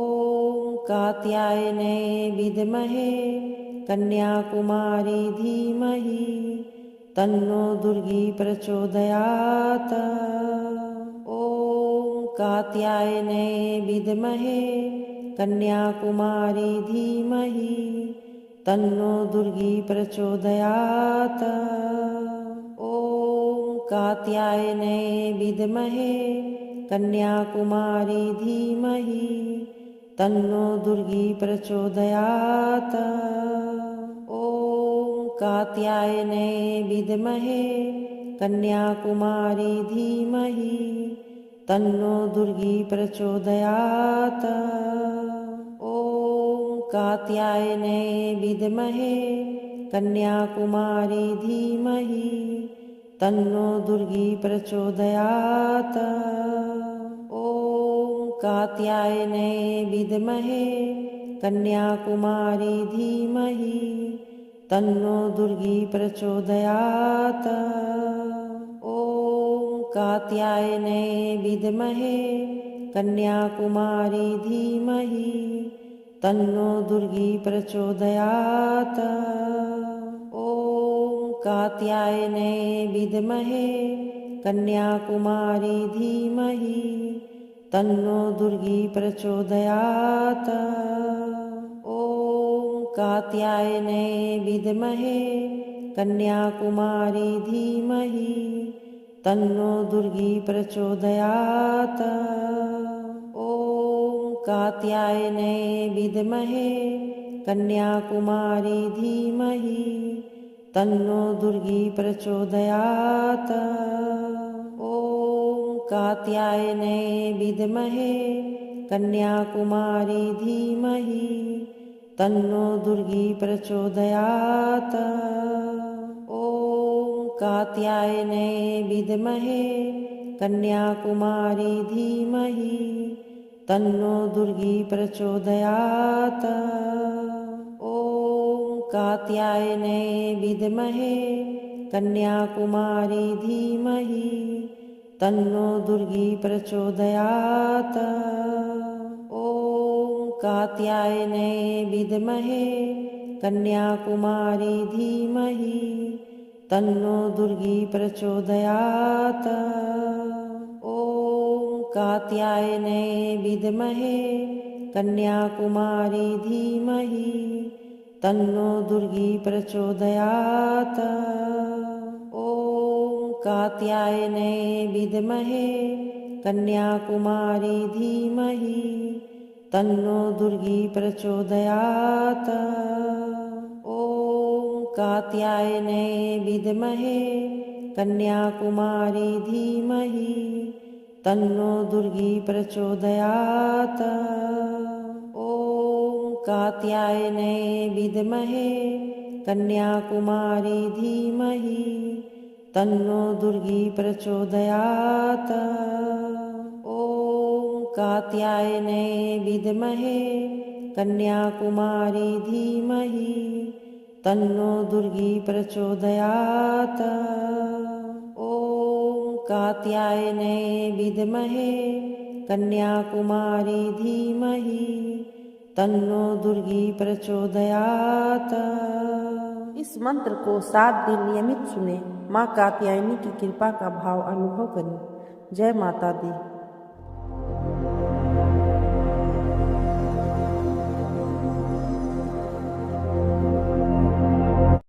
कात्यायने विद्महे कन्याकुमारी धीमहि तन्नो दुर्गी प्रचोदयात्। ॐ कात्यायने विद्महे कन्याकुमारी धीमहि तन्नो दुर्गी प्रचोदयात्। ॐ कात्यायने विद्महे कन्याकुमारी धीमहि तन्नो दुर्गी प्रचोदयात्। ॐ कात्यायने विद्महे कन्याकुमारी धीमहि तन्नो दुर्गी प्रचोदयात्। ॐ कात्यायने विद्महे कन्याकुमारी धीमहि तन्नो दुर्गी प्रचोदयात्। ॐ कात्यायने विद्महे कन्याकुमारी धीमहि तन्नो दुर्गी प्रचोदयात्। ॐ कात्यायने विद्महे कन्याकुमारी धीमहि तन्नो दुर्गी प्रचोदयात्। ॐ कात्यायने विद्महे कन्याकुमारी धीमहि तन्नो दुर्गी प्रचोदयात्। ॐ कात्यायने विद्महे कन्याकुमारी धीमहि तन्नो दुर्गी प्रचोदयात्। ॐ कात्यायने विद्महे कन्याकुमारी धीमहि तन्नो दुर्गी प्रचोदयात्। ॐ कात्यायने विद्महे कन्याकुमारी धीमहि तन्नो दुर्गी प्रचोदयात्। ॐ कात्यायने विद्महे कन्याकुमारी धीमहि तन्नो दुर्गी प्रचोदयात्। ॐ कात्यायने विद्महे कन्याकुमारी धीमहि तन्नो दुर्गी प्रचोदयात्। ॐ कात्यायने विद्महे कन्याकुमारी धीमहि तन्नो दुर्गी प्रचोदयात्। ॐ कात्यायने विद्महे कन्याकुमारी धीमहि तन्नो दुर्गी प्रचोदयात्। ॐ कात्यायने विद्महे कन्याकुमारी धीमहि तन्नो दुर्गी प्रचोदयात्। ॐ कात्यायने विद्महे कन्याकुमारी धीमहि तन्नो दुर्गी प्रचोदयात्। ॐ कात्यायने विद्महे कन्याकुमारी धीमहि तन्नो दुर्गी प्रचोदयात्। ॐ कात्यायने विद्महे कन्याकुमारी धीमहि तन्नो दुर्गी प्रचोदयात्। ॐ कात्यायने विद्महे कन्याकुमारी धीमहि तन्नो दुर्गी प्रचोदयात्। इस मंत्र को 7 दिन नियमित सुने, माँ कात्यायनी की कृपा का भाव अनुभव करें। जय माता दी।